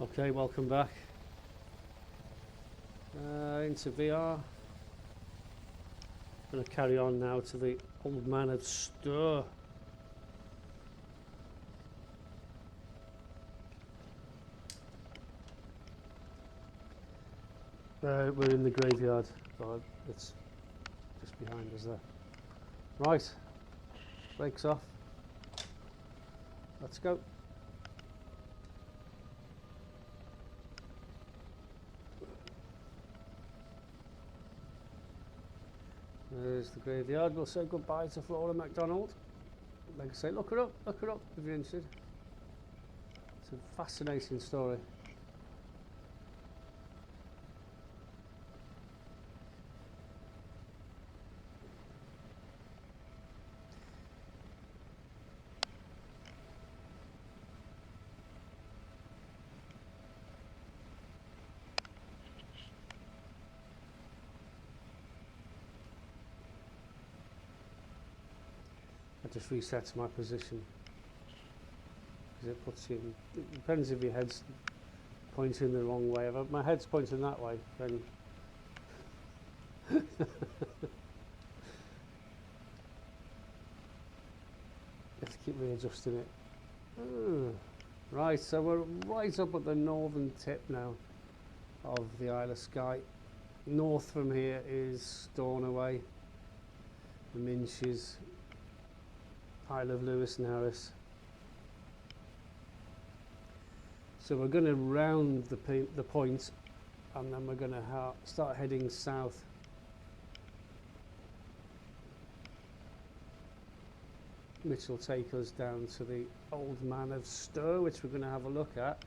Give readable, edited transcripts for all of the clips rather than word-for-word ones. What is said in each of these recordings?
Okay, welcome back into VR. Going to carry on now to the Old Man of Stoer. We're in the graveyard, but it's just behind us there. Right, brakes off. Let's go. There's the graveyard. We'll say goodbye to Flora MacDonald. Like I say, look her up if you're interested. It's a fascinating story. It just resets my position because it puts you in, it depends if your head's pointing the wrong way. If my head's pointing that way, then you have to keep readjusting it. Right, so we're right up at the northern tip now of the Isle of Skye. North from here is Stornoway, the Minches, Isle of Lewis and Aros. So we're going to round the point, and then we're going to start heading south. Which will take us down to the Old Man of Stoer, which we're going to have a look at.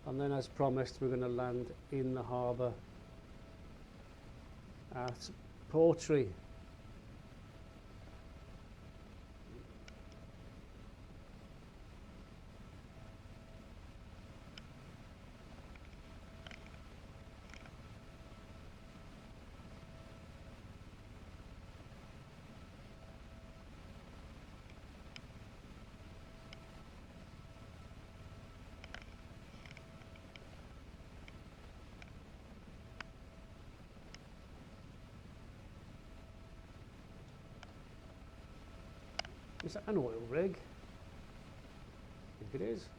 And then, as promised, we're going to land in the harbour at Portree. Is that an oil rig? I think it is.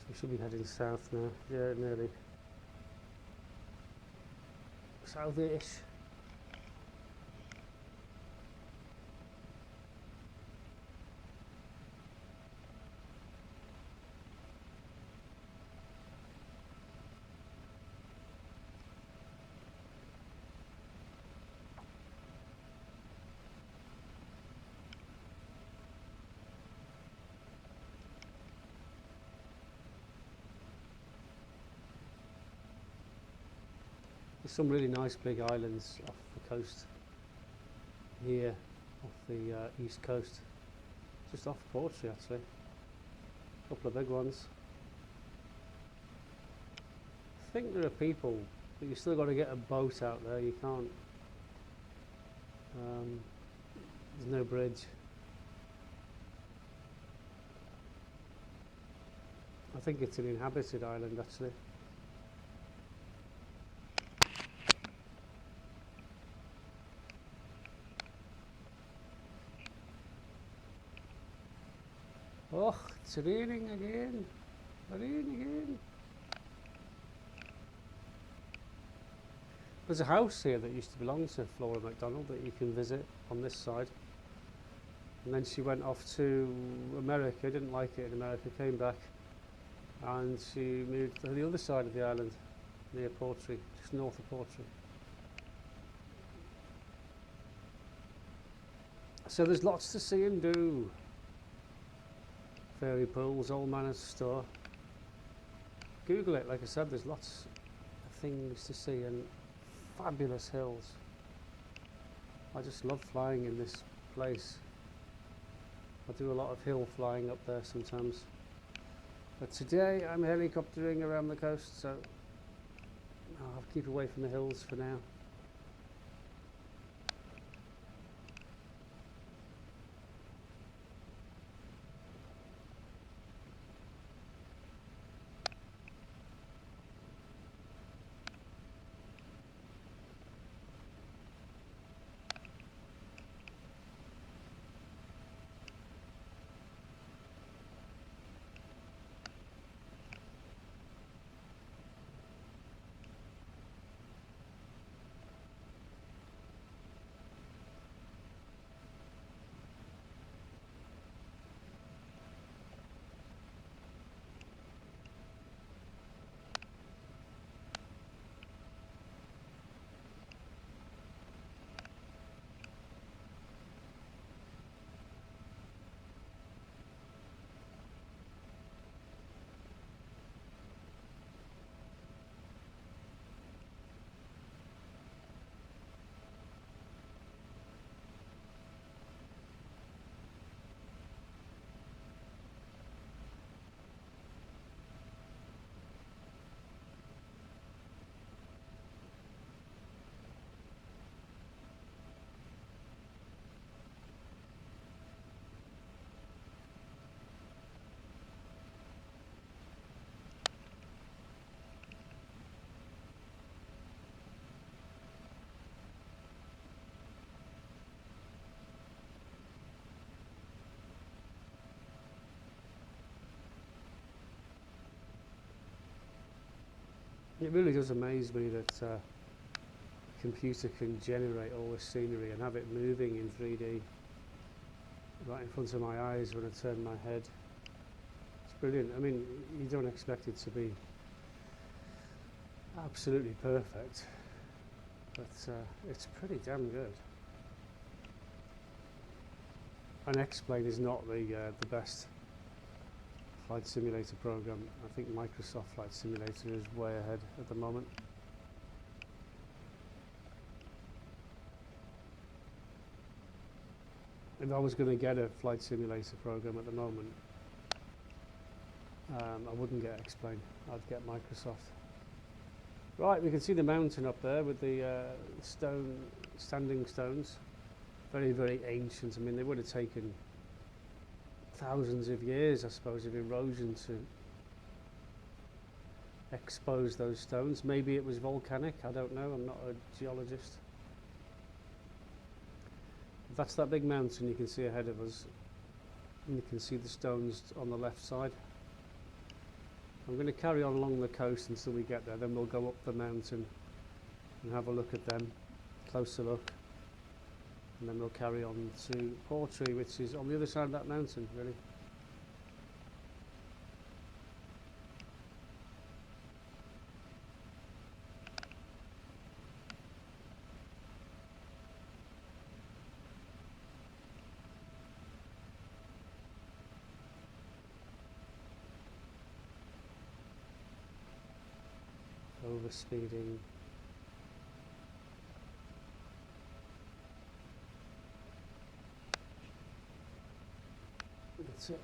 We should be heading south now. Yeah, nearly. South-ish. There's some really nice big islands off the coast here, off the east coast, just off Portree actually. A couple of big ones. I think there are people, but you still got to get a boat out there. You can't. There's no bridge. I think it's an inhabited island actually. Oh, it's raining again. Raining again. There's a house here that used to belong to Flora MacDonald that you can visit on this side. And then she went off to America, didn't like it in America, came back, and she moved to the other side of the island, near Portree, just north of Portree. So there's lots to see and do. Fairy pools, Old Man of Stoer. Google it, like I said, there's lots of things to see and fabulous hills. I just love flying in this place. I do a lot of hill flying up there sometimes. But today I'm helicoptering around the coast, so I'll keep away from the hills for now. It really does amaze me that a computer can generate all this scenery and have it moving in 3D right in front of my eyes when I turn my head. It's brilliant. I mean, you don't expect it to be absolutely perfect, but it's pretty damn good. And X-Plane is not the best flight simulator program. I think Microsoft Flight Simulator is way ahead at the moment. If I was going to get a flight simulator program at the moment, I wouldn't get X-Plane, I'd get Microsoft. Right, we can see the mountain up there with the standing stones. Very, very ancient. I mean, they would have taken thousands of years, I suppose, of erosion to expose those stones. Maybe it was volcanic, I don't know, I'm not a geologist. That's that big mountain you can see ahead of us, and you can see the stones on the left side. I'm going to carry on along the coast until we get there, then we'll go up the mountain and have a look at them, closer look, and then we'll carry on to Portree, which is on the other side of that mountain, really. Overspeeding. That's it.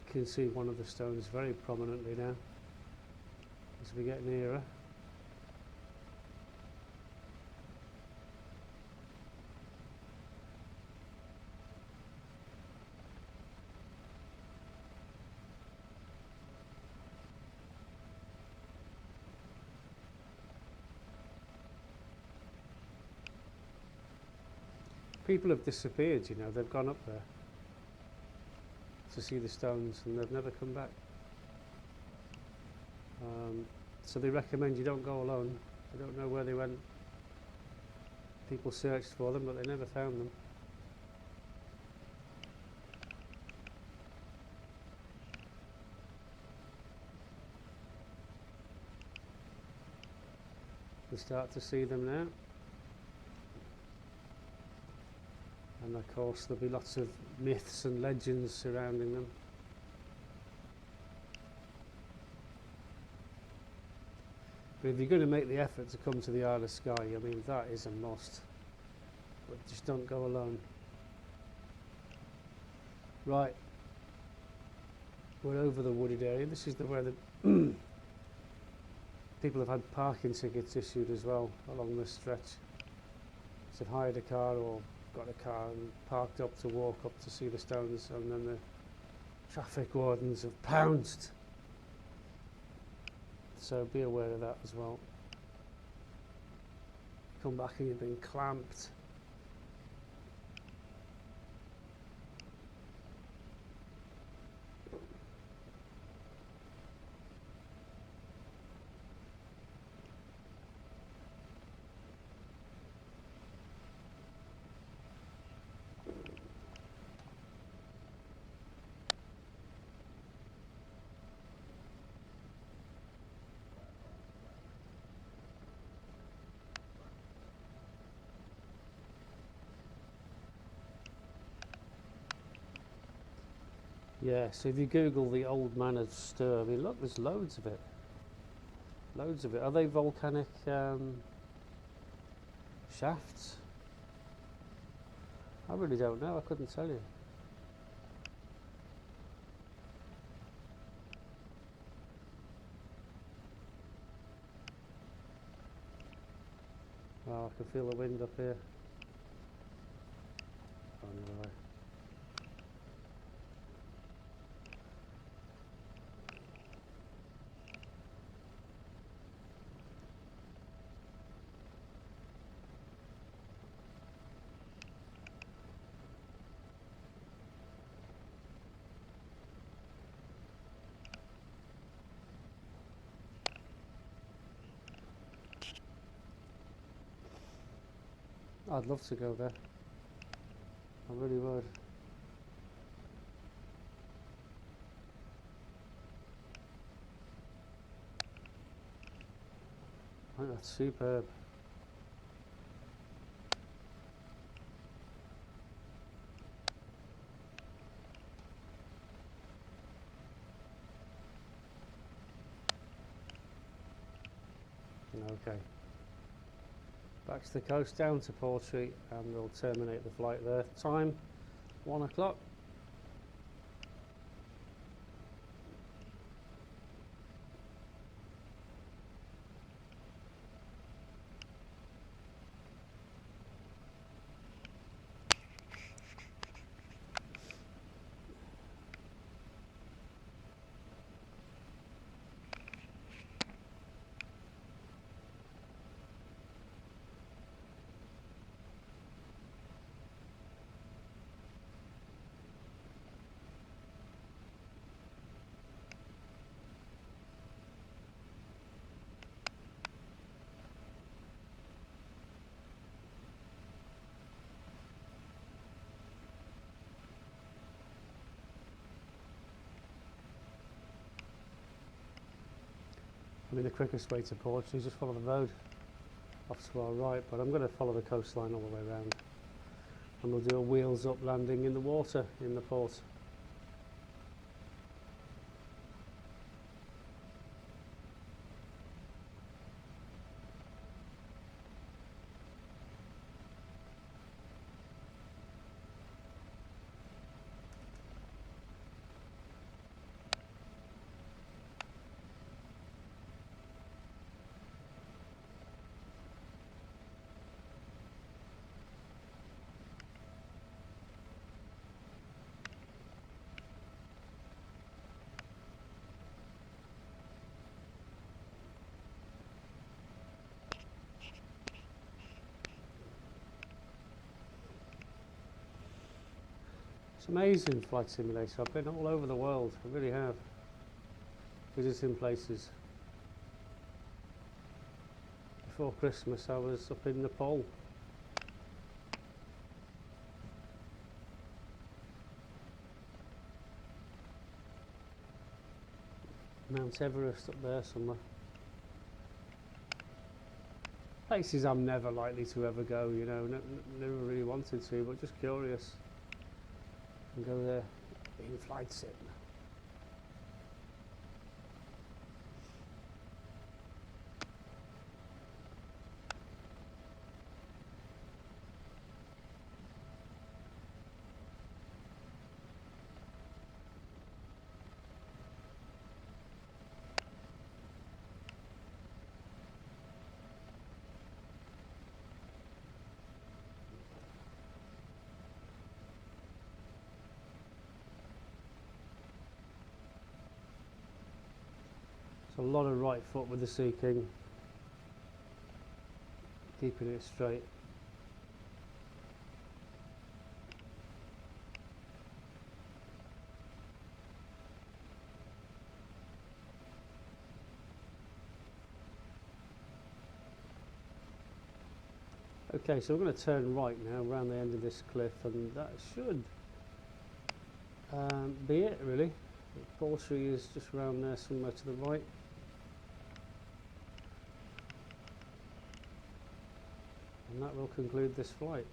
You can see one of the stones very prominently now as we get nearer. People have disappeared, you know, they've gone up there to see the stones and they've never come back. So they recommend you don't go alone. I don't know where they went. People searched for them, but they never found them. can start to see them now. And of course there'll be lots of myths and legends surrounding them. But if you're going to make the effort to come to the Isle of Skye, I mean, that is a must. But just don't go alone. Right, we're over the wooded area. This is where the people have had parking tickets issued as well along this stretch. So they've hired a car or got a car and parked up to walk up to see the stones, and then the traffic wardens have pounced. So be aware of that as well. Come back and you've been clamped. Yeah, so if you Google the Old Man of Stoer, I mean, look, there's loads of it. Loads of it. Are they volcanic shafts? I really don't know. I couldn't tell you. Oh, I can feel the wind up here. Oh, no way. I'd love to go there. I really would. I think that's superb. Okay. Back to the coast, down to Portree, and we'll terminate the flight there. Time, 1 o'clock. I mean, the quickest way to Portree is just follow the road off to our right, but I'm going to follow the coastline all the way around, and we'll do a wheels up landing in the water in the port. It's amazing, Flight Simulator. I've been all over the world, I really have, visiting places. Before Christmas I was up in Nepal. Mount Everest up there somewhere. Places I'm never likely to ever go, you know, never really wanted to, but just curious. And go there, in flight sim. A lot of right foot with the Sea King, keeping it straight. Okay, so we're going to turn right now around the end of this cliff, and that should be it really. Portree is just around there somewhere to the right. And that will conclude this flight.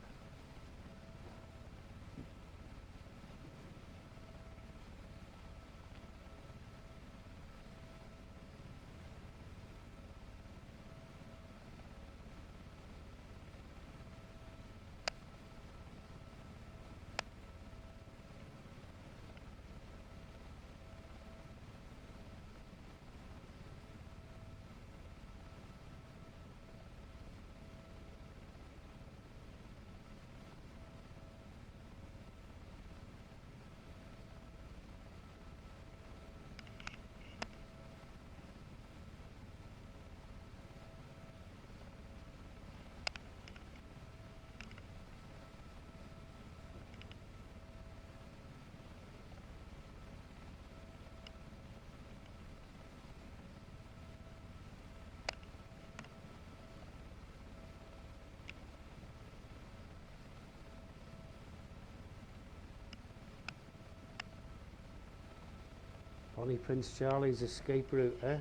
Bonnie Prince Charlie's escape route, eh?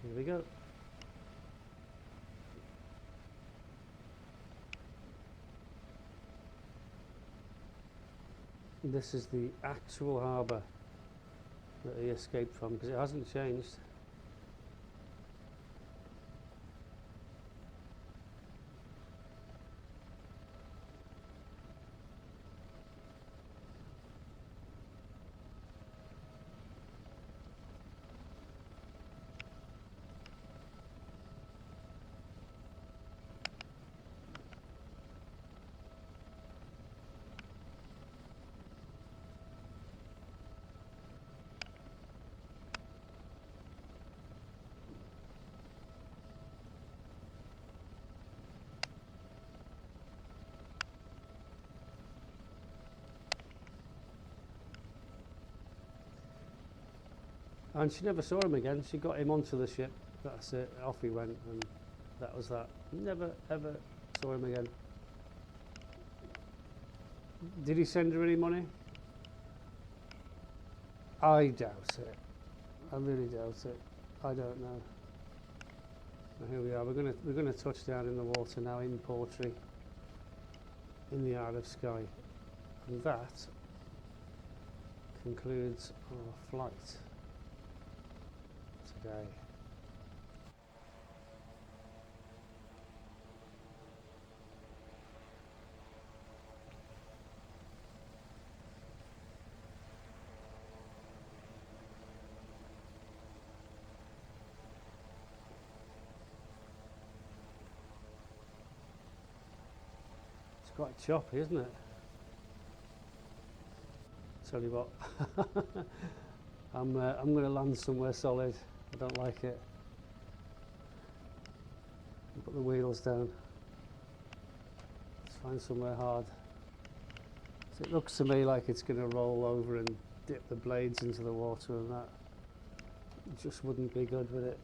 Here we go. This is the actual harbour that he escaped from, because it hasn't changed. And she never saw him again. She got him onto the ship. That's it. Off he went, and that was that. Never ever saw him again. Did he send her any money? I doubt it. I really doubt it. I don't know. So here we are. We're gonna touch down in the water now in Portree, in the Isle of Skye, and that concludes our flight today. It's quite choppy, isn't it? Tell you what, I'm going to land somewhere solid. I don't like it. Put the wheels down. Let's find somewhere hard. So it looks to me like it's going to roll over and dip the blades into the water, and that just wouldn't be good with it.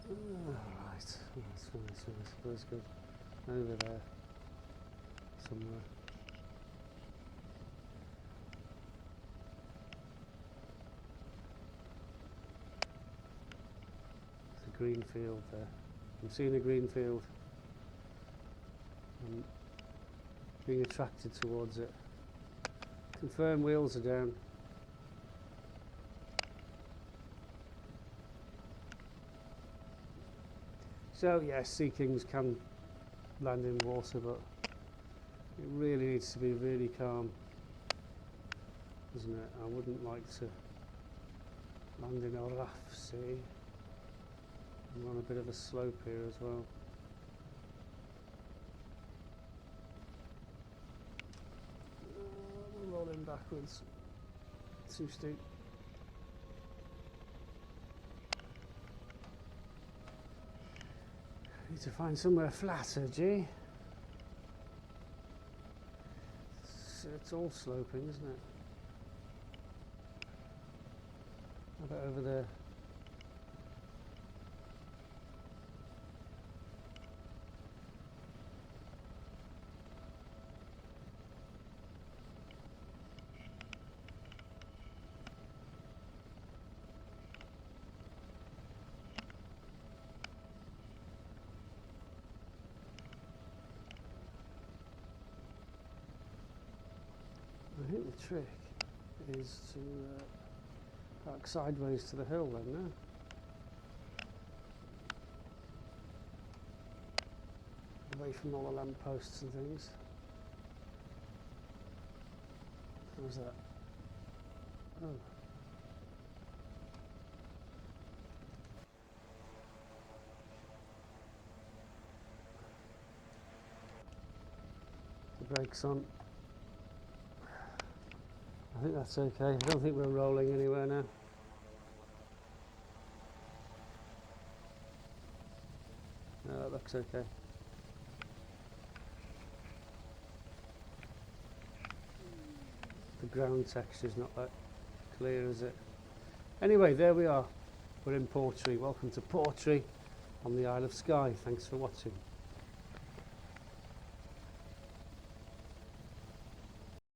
Right, that's good. Over there, somewhere. green field there. I'm seeing a green field. I'm being attracted towards it. Confirm wheels are down. So yes, Sea Kings can land in water, but it really needs to be really calm, doesn't it? I wouldn't like to land in a rough sea. I'm on a bit of a slope here as well. I'm rolling backwards. Too steep. Need to find somewhere flatter, G. It's all sloping, isn't it? How about over there? I think the trick is to park sideways to the hill then, no? Away from all the lampposts and things. How's that? Oh. The brakes on. I think that's okay. I don't think we're rolling anywhere now. No, that looks okay. The ground texture is not that clear, is it? Anyway, there we are. We're in Portree. Welcome to Portree on the Isle of Skye. Thanks for watching.